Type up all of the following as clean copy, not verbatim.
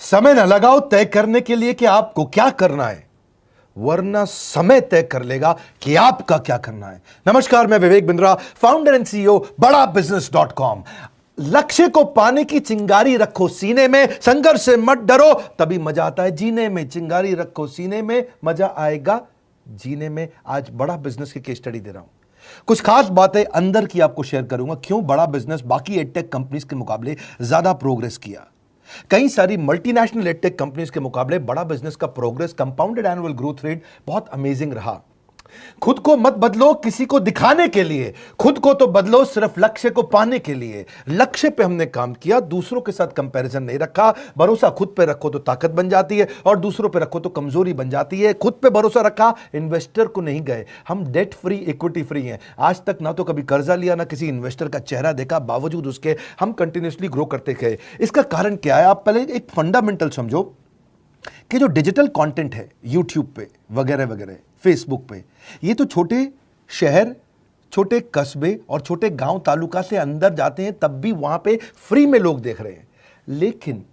समय न लगाओ तय करने के लिए कि आपको क्या करना है, वरना समय तय कर लेगा कि आपका क्या करना है। नमस्कार, मैं Vivek Bindra, founder and CEO बड़ा बिजनेस .com। लक्ष्य को पाने की चिंगारी रखो सीने में, संघर्ष से मत डरो, तभी मजा आता है जीने में। चिंगारी रखो सीने में, मजा आएगा जीने में। आज बड़ा बिजनेस की केस स्टडी दे रहा हूं, कुछ खास बातें अंदर की आपको शेयर करूंगा, क्यों बड़ा बिजनेस बाकी एडटेक कंपनीज के मुकाबले ज्यादा प्रोग्रेस किया। कई सारी मल्टीनेशनल एडटेक कंपनीज के मुकाबले बड़ा बिजनेस का progress, compounded annual growth rate बहुत अमेजिंग रहा। खुद को मत बदलो किसी को दिखाने के लिए, खुद को तो बदलो सिर्फ लक्ष्य को पाने के लिए। लक्ष्य पे हमने काम किया, दूसरों के साथ कंपैरिजन नहीं रखा। भरोसा खुद पे रखो तो ताकत बन जाती है, और दूसरों पे रखो तो कमजोरी बन जाती है। खुद पे भरोसा रखा, इन्वेस्टर को नहीं गए। हम डेट फ्री, इक्विटी फ्री हैं। आज तक ना तो कभी कर्जा लिया, ना किसी इन्वेस्टर का चेहरा देखा, बावजूद उसके हम कंटिन्यूसली ग्रो करते गए। इसका कारण क्या है? आप पहले एक फंडामेंटल समझो कि जो डिजिटल कंटेंट है यूट्यूब पे वगैरह वगैरह, फेसबुक पे, ये तो छोटे शहर, छोटे कस्बे और छोटे गांव तालुका से अंदर जाते हैं, तब भी वहां पे फ्री में लोग देख रहे हैं। लेकिन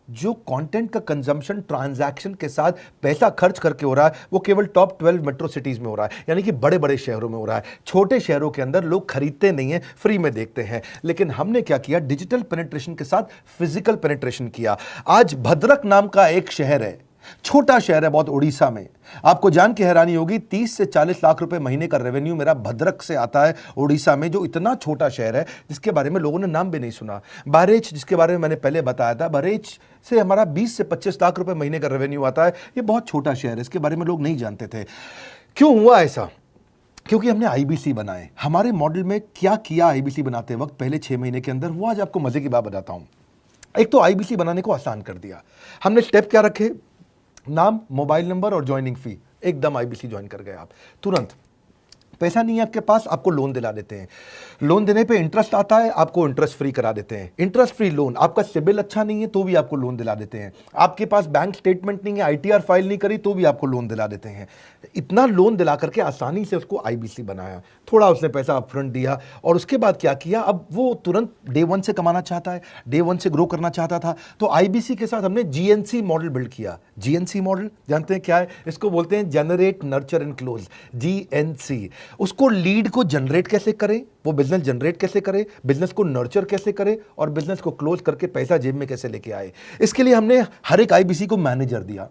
जो कंटेंट का कंजम्पशन ट्रांजैक्शन के साथ पैसा खर्च करके हो रहा है, वो केवल टॉप 12 मेट्रो सिटीज में हो रहा है, यानी कि बड़े बड़े शहरों में हो रहा है। छोटे शहरों के अंदर लोग खरीदते नहीं हैं, फ्री में देखते हैं। लेकिन हमने क्या किया? डिजिटल पेनिट्रेशन के साथ फिजिकल पेनिट्रेशन किया। आज भद्रक नाम का एक शहर है, छोटा शहर है बहुत, उड़ीसा में। आपको जान के हैरानी होगी, 30 से 40 लाख रुपए महीने का रेवेन्यू मेरा भद्रक से आता है, उड़ीसा में, जो इतना छोटा शहर है जिसके बारे में लोगों ने नाम भी नहीं सुना। बहरेच, जिसके बारे में मैंने पहले बताया था, बहरेच से हमारा 20 से 25 लाख रुपए महीने का रेवेन्यू आता है। ये बहुत छोटा शहर है, इसके बारे में लोग नहीं जानते थे। क्यों हुआ ऐसा? क्योंकि हमने आईबीसी बनाए। हमारे मॉडल में क्या किया आईबीसी बनाते वक्त पहले 6 महीने के अंदर, वो आज आपको मजे की बात बताता हूं। एक तो आईबीसी बनाने को आसान कर दिया हमने। स्टेप क्या रखे? नाम, मोबाइल नंबर और ज्वाइनिंग फी। एकदम आईबीसी ज्वाइन कर गए आप तुरंत। पैसा नहीं है आपके पास, आपको लोन दिला देते हैं। लोन देने पे इंटरेस्ट आता है, आपको इंटरेस्ट फ्री करा देते हैं। Interest free loan. आपका सिबिल अच्छा नहीं है तो भी आपको लोन दिला देते हैं। आपके पास बैंक स्टेटमेंट नहीं है, आईटीआर फाइल नहीं करी, तो भी आपको लोन दिला देते हैं। इतना लोन दिला करके आसानी से उसको आईबीसी बनाया। थोड़ा उसने पैसा अपफ्रंट दिया, और उसके बाद क्या किया? अब वो तुरंत डे 1 से कमाना चाहता है, डे 1 से ग्रो करना चाहता था। तो आईबीसी के साथ हमने जीएनसी मॉडल बिल्ड किया। जीएनसी मॉडल जानते हैं क्या है? इसको बोलते हैं generate, nurture and close, GNC. उसको लीड को जनरेट कैसे करें, वो बिजनेस जनरेट कैसे करे, बिजनेस को नर्चर कैसे करे, और बिजनेस को क्लोज करके पैसा जेब में कैसे लेके आए। इसके लिए हमने हर एक आईबीसी को मैनेजर दिया।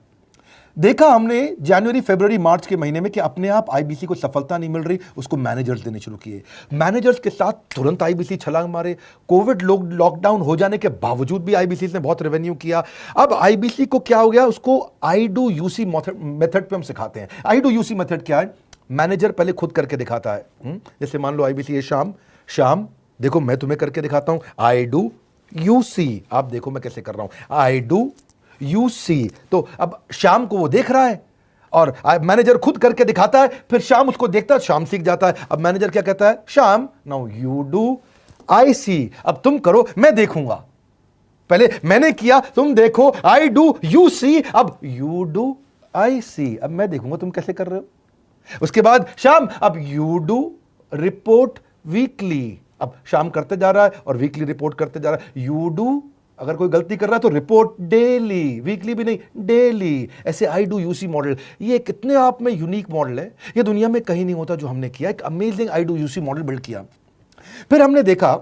देखा हमने जनवरी, फरवरी, मार्च के महीने में कि अपने आप आईबीसी को सफलता नहीं मिल रही, उसको मैनेजर्स देने शुरू किए। मैनेजर्स के साथ तुरंत आईबीसी छलांग मारे। कोविड लॉकडाउन हो जाने के बावजूद भी आईबीसी ने बहुत रेवेन्यू किया। अब आईबीसी को क्या हो गया? उसको आई डू यूसी मेथड पे हम सिखाते हैं। आई डू यूसी मेथड क्या है? मैनेजर पहले खुद करके दिखाता है। जैसे मान लो आईबीसी है, शाम देखो मैं तुम्हें करके दिखाता हूं, आई डू यूसी। आप देखो मैं कैसे कर रहा हूं, आई डू यूसी। तो अब शाम को वो देख रहा है, और मैनेजर खुद करके दिखाता है, फिर शाम उसको देखता है, शाम सीख जाता है। अब मैनेजर क्या कहता है? शाम, नाउ यू डू आई सी। अब तुम करो, मैं देखूंगा। पहले मैंने किया, तुम देखो, आई डू यू सी, अब यू डू आई सी। अब मैं देखूंगा तुम कैसे कर रहे हो। उसके बाद शाम, अब यू डू रिपोर्ट वीकली। अब शाम करते जा रहा है और वीकली रिपोर्ट करते जा रहा है। यू डू, अगर कोई गलती कर रहा है तो रिपोर्ट डेली, वीकली भी नहीं, डेली। ऐसे आई डू यूसी मॉडल, ये कितने आप में यूनिक मॉडल है, ये दुनिया में कहीं नहीं होता जो हमने किया। एक amazing I do UC model build किया। फिर हमने देखा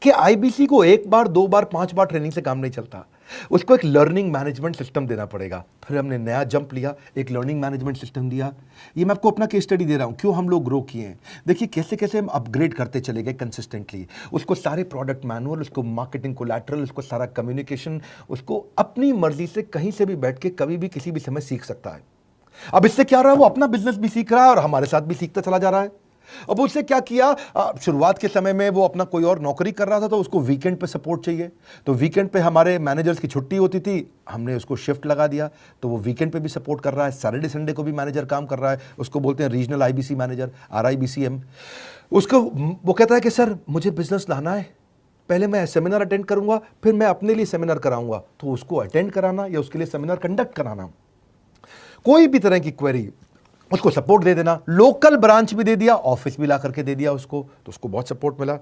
कि आईबीसी को 1 बार, 2 बार, 5 बार ट्रेनिंग से काम नहीं चलता, उसको एक लर्निंग मैनेजमेंट सिस्टम देना पड़ेगा। फिर हमने नया जंप लिया, एक लर्निंग मैनेजमेंट सिस्टम दिया। ये मैं आपको अपना केस स्टडी दे रहा हूं, क्यों हम लोग ग्रो किए हैं। देखिए कैसे कैसे हम अपग्रेड करते चले गए कंसिस्टेंटली। उसको सारे प्रोडक्ट मैनुअल, उसको मार्केटिंग कोलैटरल, उसको सारा कम्युनिकेशन, उसको अपनी मर्जी से कहीं से भी बैठ के कभी भी किसी भी समय सीख सकता है। अब इससे क्या रहा है? वो अपना बिजनेस भी सीख रहा है और हमारे साथ भी सीखता चला जा रहा है। अब उससे क्या किया? शुरुआत के समय में वो अपना कोई और नौकरी कर रहा था, तो उसको वीकेंड पे सपोर्ट चाहिए। तो वीकेंड पे हमारे मैनेजर्स की छुट्टी होती थी, हमने उसको शिफ्ट लगा दिया, तो वो वीकेंड पे भी सपोर्ट कर रहा है। सैटरडे संडे को भी मैनेजर काम कर रहा है। उसको बोलते हैं रीजनल आईबीसी मैनेजर, RIBCM। उसको वो कहता है कि सर मुझे बिजनेस लाना है, पहले मैं सेमिनार अटेंड करूंगा, फिर मैं अपने लिए सेमिनार कराऊंगा। तो उसको अटेंड कराना या उसके लिए सेमिनार कंडक्ट कराना, कोई भी तरह की क्वेरी, उसको सपोर्ट दे देना, लोकल ब्रांच भी दे दिया, ऑफिस भी ला करके दे दिया उसको, तो उसको बहुत सपोर्ट मिला।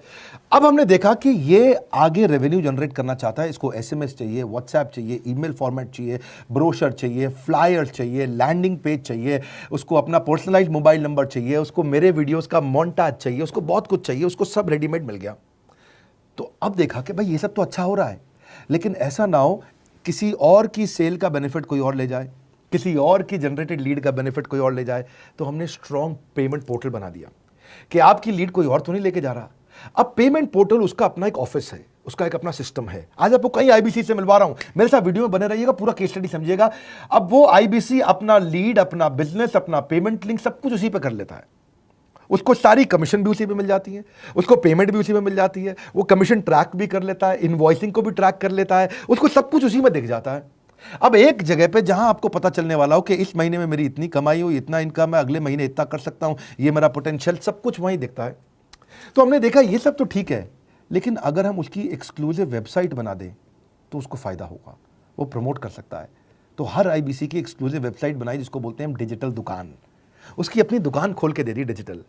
अब हमने देखा कि ये आगे रेवेन्यू जनरेट करना चाहता है, इसको एसएमएस चाहिए, व्हाट्सएप चाहिए, ईमेल फॉर्मेट चाहिए, ब्रोशर चाहिए, फ्लायर चाहिए, लैंडिंग पेज चाहिए, उसको अपना पर्सनलाइज्ड मोबाइल नंबर चाहिए, उसको मेरे वीडियोस का मोन्टाज चाहिए, उसको बहुत कुछ चाहिए, उसको सब रेडीमेड मिल गया। तो अब देखा कि भाई ये सब तो अच्छा हो रहा है, लेकिन ऐसा ना हो किसी और की सेल का बेनिफिट कोई और ले जाए, किसी और की जनरेटेड लीड का बेनिफिट कोई और ले जाए। तो हमने स्ट्रॉन्ग पेमेंट पोर्टल बना दिया कि आपकी लीड कोई और तो नहीं लेके जा रहा। अब पेमेंट पोर्टल उसका अपना एक ऑफिस है, उसका एक अपना सिस्टम है। आज आपको कई आईबीसी से मिलवा रहा हूं, मेरे साथ वीडियो में बने रहिएगा, पूरा केस स्टडी समझिएगा। अब वो आईबीसी अपना लीड, अपना बिजनेस, अपना पेमेंट लिंक सब कुछ उसी पे कर लेता है। उसको सारी कमीशन भी उसी पे मिल जाती है, उसको पेमेंट भी उसी में मिल जाती है, वो कमीशन ट्रैक भी कर लेता है, इनवॉइसिंग को भी ट्रैक कर लेता है, उसको सब कुछ उसी में दिख जाता है। अब एक जगह पे जहां आपको पता चलने वाला हो कि इस महीने में मेरी इतनी कमाई हो, इतना इनकम है, अगले महीने इतना कर सकता हूं, ये मेरा पोटेंशियल, सब कुछ वहीं दिखता है। तो हमने देखा ये सब तो ठीक है, लेकिन अगर हम उसकी एक्सक्लूसिव वेबसाइट बना दें तो उसको फायदा होगा, वो प्रमोट कर सकता है। तो हर आईबीसी की एक्सक्लूसिव वेबसाइट बनाई, जिसको बोलते हैं हम डिजिटल दुकान। उसकी अपनी दुकान खोल के दे दी डिजिटल।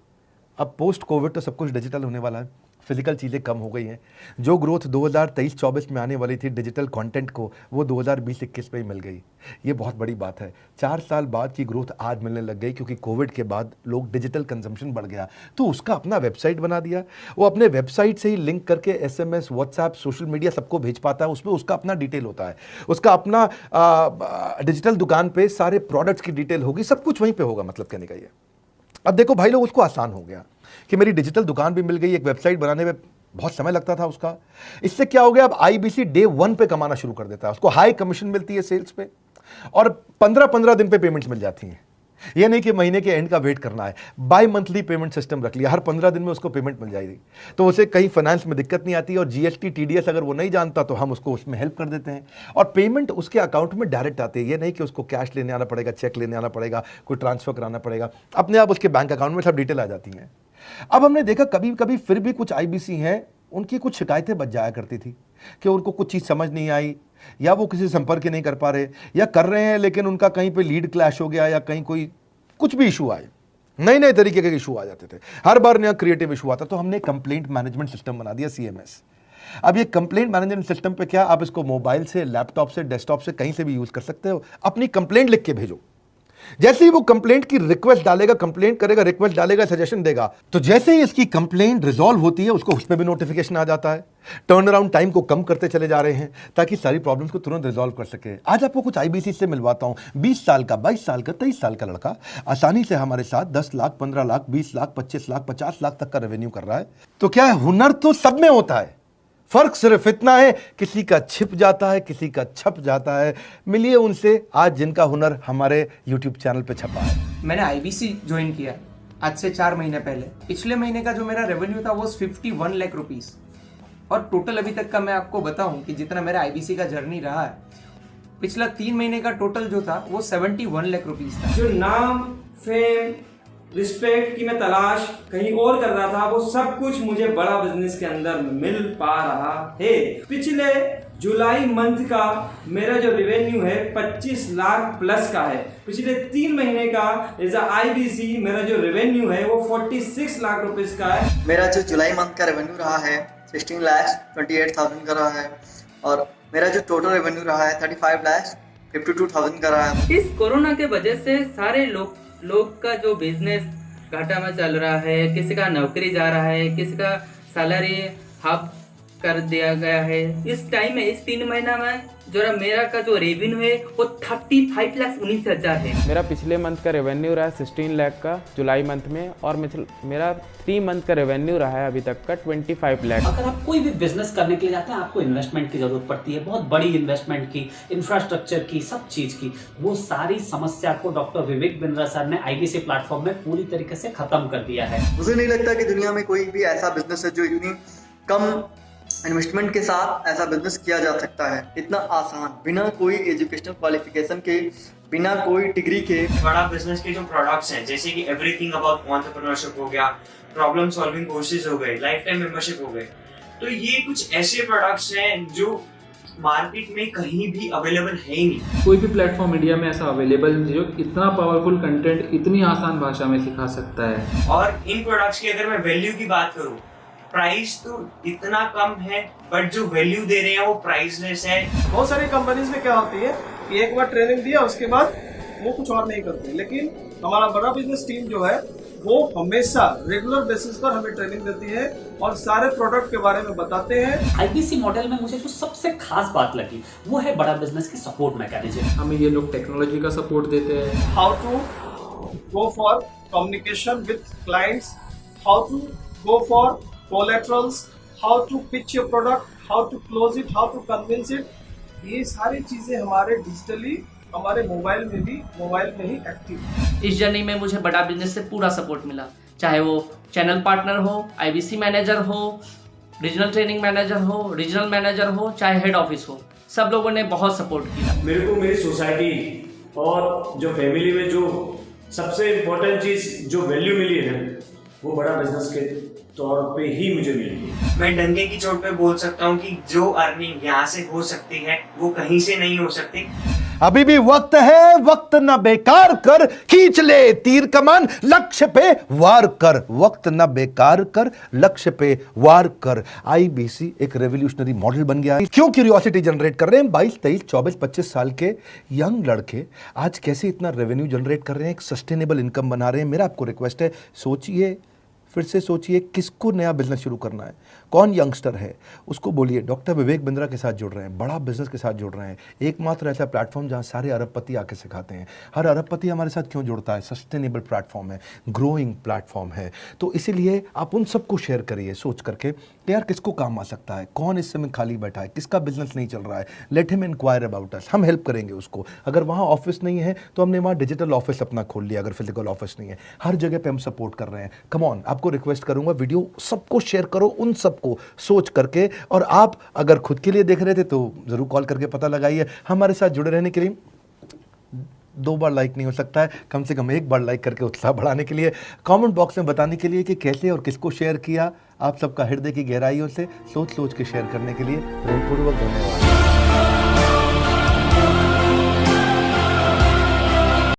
अब पोस्ट कोविड तो सब कुछ डिजिटल होने वाला है, फिजिकल चीज़ें कम हो गई हैं। जो ग्रोथ 2023-24 में आने वाली थी डिजिटल कंटेंट को, वो 2020-21 में ही मिल गई। ये बहुत बड़ी बात है। 4 साल बाद की ग्रोथ आज मिलने लग गई, क्योंकि कोविड के बाद लोग डिजिटल कंजम्पशन बढ़ गया। तो उसका अपना वेबसाइट बना दिया, वो अपने वेबसाइट से ही लिंक करके एसएमएस, व्हाट्सएप, सोशल मीडिया सबको भेज पाता है। उसमें उसका अपना डिटेल होता है, उसका अपना डिजिटल दुकान पे सारे प्रोडक्ट्स की डिटेल होगी, सब कुछ वहीं पर होगा। मतलब कहने का ये, अब देखो भाई लोग, उसको आसान हो गया कि मेरी डिजिटल दुकान भी मिल गई। एक वेबसाइट बनाने में बहुत समय लगता था उसका। इससे क्या हो गया, अब आईबीसी डे 1 पे कमाना शुरू कर देता है। उसको हाई कमीशन मिलती है सेल्स पे, और 15-15 दिन पे पेमेंट्स मिल जाती हैं। ये नहीं कि महीने के एंड का वेट करना है, बाई मंथली पेमेंट सिस्टम रख लिया, हर 15 दिन में उसको पेमेंट मिल जाएगी। तो उसे कहीं फाइनेंस में दिक्कत नहीं आती, और जीएसटी, टीडीएस अगर वो नहीं जानता तो हम उसको उसमें हेल्प कर देते हैं, और पेमेंट उसके अकाउंट में डायरेक्ट आती है। ये नहीं कि उसको कैश लेने आना पड़ेगा, चेक लेने आना पड़ेगा, कोई ट्रांसफर कराना पड़ेगा, अपने आप उसके बैंक अकाउंट में सब डिटेल आ जाती हैं। अब हमने देखा कभी कभी फिर भी कुछ आईबीसी हैं, उनकी कुछ शिकायतें बच जाया करती थी कि उनको कुछ चीज़ समझ नहीं आई, या वो किसी संपर्क ही नहीं कर पा रहे, या कर रहे हैं लेकिन उनका कहीं पे लीड क्लैश हो गया, या कहीं कोई कुछ भी इशू आए, नए नए तरीके के इशू आ जाते थे, हर बार नया क्रिएटिव इशू आता। तो हमने कंप्लेंट मैनेजमेंट सिस्टम बना दिया, सीएमएस। अब ये कंप्लेंट मैनेजमेंट सिस्टम पे क्या, आप इसको मोबाइल से, लैपटॉप से, डेस्कटॉप से, कहीं से भी यूज कर सकते हो। अपनी कंप्लेंट लिख के भेजो, जैसे ही वो कंप्लेंट की रिक्वेस्ट डालेगा, कंप्लेंट करेगा, रिक्वेस्ट डालेगा, सजेशन देगा, तो जैसे ही इसकी कंप्लेंट रिजॉल्व होती है उसको उसमें भी नोटिफिकेशन आ जाता है। टर्न अराउंड टाइम को कम करते चले जा रहे हैं, ताकि सारी प्रॉब्लम्स को तुरंत रिजॉल्व कर सके। आज आपको कुछ आईबीसी से मिलवाता हूं, 20 साल का, 22 साल का, 23 साल का लड़का आसानी से हमारे साथ 10 लाख, 15 लाख, 20 लाख, 25 लाख, 50 लाख तक का रेवेन्यू कर रहा है। तो क्या है, हुनर तो सब में होता है, फर्क सिर्फ इतना है, किसी का छिप जाता है, किसी का छप जाता है। मिलिए उनसे आज जिनका हुनर हमारे YouTube चैनल पे छपा है। मैंने आईबीसी ज्वाइन किया आज से 4 महीने पहले। पिछले महीने का जो मेरा रेवेन्यू था वो 51 लाख रुपीस, और टोटल अभी तक का मैं आपको बताऊं कि जितना मेरा आईबीसी का जर्नी रहा है, पिछला 3 महीने का टोटल जो था वो 71 लाख रुपीस था। जो नाम, फेम, रिस्पेक्ट की मैं तलाश कहीं और कर रहा था, वो सब कुछ मुझे बड़ा बिजनेस के अंदर मिल पा रहा है। पिछले जुलाई मंथ का मेरा जो रेवेन्यू है 25 लाख प्लस का है। पिछले 3 महीने का एज अ आईबीसी मेरा जो रेवेन्यू है वो 46 लाख रुपीस का है। मेरा जो जुलाई मंथ का रेवेन्यू रहा है 16 लाख 28,000 का रहा है, और मेरा जो टोटल रेवेन्यू रहा है 35 लाख 52,000 का रहा है। इस कोरोना के वजह से सारे लोग का जो बिजनेस घाटा में चल रहा है, किसी का नौकरी जा रहा है, किसी का सैलरी हाफ कर दिया गया है। इस टाइम में, इस 3 महीना में जो मेरा का जो रेवेन्यू है वो 35,19,000 है। मेरा पिछले मंथ का रेवेन्यू रहा है 16 लाख का जुलाई मंथ में, और मेरा 3 मंथ का रेवेन्यू रहा है अभी तक का 25 लाख। अगर आप कोई भी बिजनेस करने के लिए जाते हैं, आपको इन्वेस्टमेंट की जरूरत पड़ती है, बहुत बड़ी इन्वेस्टमेंट की, इंफ्रास्ट्रक्चर की, सब चीज की। वो सारी समस्या को डॉक्टर विवेक बिंद्रा सर ने आईबीसी प्लेटफॉर्म में पूरी तरीके से खत्म कर दिया है। मुझे नहीं लगता कि दुनिया में कोई भी ऐसा बिजनेस है जो इतनी कम इन्वेस्टमेंट के साथ ऐसा बिजनेस किया जा सकता है, इतना आसान, बिना कोई एजुकेशनल क्वालिफिकेशन के, बिना कोई डिग्री के। बड़ा बिजनेस के जो प्रोडक्ट्स हैं, जैसे कि एवरीथिंग अबाउट एंटरप्रेन्योरशिप हो गया, प्रॉब्लम सॉल्विंग कोर्सेज हो गए, लाइफ टाइम मेंबरशिप हो गए, तो ये कुछ ऐसे प्रोडक्ट्स हैं जो मार्केट में कहीं भी अवेलेबल है ही नहीं। कोई भी प्लेटफॉर्म इंडिया में ऐसा अवेलेबल नहीं जो इतना पावरफुल कंटेंट इतनी आसान भाषा में सिखा सकता है। और इन प्रोडक्ट्स की अगर मैं वैल्यू की बात करूं, प्राइस तो इतना कम है बट जो वैल्यू दे रहे हैं वो प्राइसलेस है। बहुत सारी कंपनीज में क्या होती है कि एक बार ट्रेनिंग दिया उसके बाद वो कुछ और नहीं करते, लेकिन हमारा बड़ा बिजनेस टीम जो है वो हमेशा रेगुलर बेसिस पर हमें ट्रेनिंग देती है और सारे प्रोडक्ट के बारे में बताते हैं। आईबीसी मॉडल में मुझे जो सबसे खास बात लगी वो है बड़ा बिजनेस की सपोर्ट मैकेनिज्म। हमें ये लोग टेक्नोलॉजी का सपोर्ट देते हैं। How to go for communication with clients, how to go for collaterals, how to pitch your product, how to close it, how to convince it, ये सारी चीजें हमारे डिजिटली हमारे मोबाइल में ही एक्टिव है। इस जर्नी में मुझे बड़ा बिजनेस से पूरा सपोर्ट मिला, चाहे वो चैनल पार्टनर हो, आईबीसी मैनेजर हो, रीजनल ट्रेनिंग मैनेजर हो, रीजनल मैनेजर हो, चाहे हेड ऑफिस हो, सब लोगों ने बहुत सपोर्ट किया। मेरे को मेरी सोसाइटी और जो फैमिली में जो सबसे इम्पोर्टेंट चीज़ जो वैल्यू मिली है ना, वो बड़ा बिजनेस के तौर पे ही मुझे मिली। मैं डंके की चोट पे बोल सकता हूँ कि जो अर्निंग यहाँ से हो सकती है वो कहीं से नहीं हो सकती। अभी भी वक्त है, वक्त न बेकार कर, खींच ले तीर कमान, लक्ष्य पे वार कर, वक्त न बेकार कर, लक्ष्य पे वार कर। आईबीसी एक रेवोल्यूशनरी मॉडल बन गया है। क्यों क्यूरियोसिटी जनरेट कर रहे हैं 22, 23, 24, 25 साल के यंग लड़के आज कैसे इतना रेवेन्यू जनरेट कर रहे हैं, एक सस्टेनेबल इनकम बना रहे हैं। मेरा आपको रिक्वेस्ट है, सोचिए, फिर से सोचिए किसको नया बिजनेस शुरू करना है, कौन यंगस्टर है, उसको बोलिए डॉक्टर विवेक बिंद्रा के साथ जुड़ रहे हैं, बड़ा बिजनेस के साथ जुड़ रहे हैं। एकमात्र ऐसा प्लेटफॉर्म जहां सारे अरबपति आके सिखाते हैं। हर अरबपति हमारे साथ क्यों जुड़ता है? सस्टेनेबल प्लेटफॉर्म है, ग्रोइंग प्लेटफॉर्म है। तो इसीलिए आप उन सबको शेयर करिए सोच करके कि यार किसको काम आ सकता है, कौन इस समय खाली बैठा है, किसका बिजनेस नहीं चल रहा है, let him inquire about us, हम हेल्प करेंगे उसको। अगर वहाँ ऑफिस नहीं है तो हमने वहाँ डिजिटल ऑफिस अपना खोल लिया, अगर फिजिकल ऑफिस नहीं है, हर जगह पे हम सपोर्ट कर रहे हैं। कम ऑन, आपको रिक्वेस्ट करूंगा वीडियो सबको शेयर करो, उन सबको सोच करके। और आप अगर खुद के लिए देख रहे थे तो जरूर कॉल करके पता लगाइए। हमारे साथ जुड़े रहने के लिए 2 बार लाइक नहीं हो सकता है, कम से कम 1 बार लाइक करके उत्साह बढ़ाने के लिए, कमेंट बॉक्स में बताने के लिए कि कैसे और किसको शेयर किया। आप सबका हृदय की गहराइयों से सोच सोच के शेयर करने के लिए प्रेमपूर्वक धन्यवाद।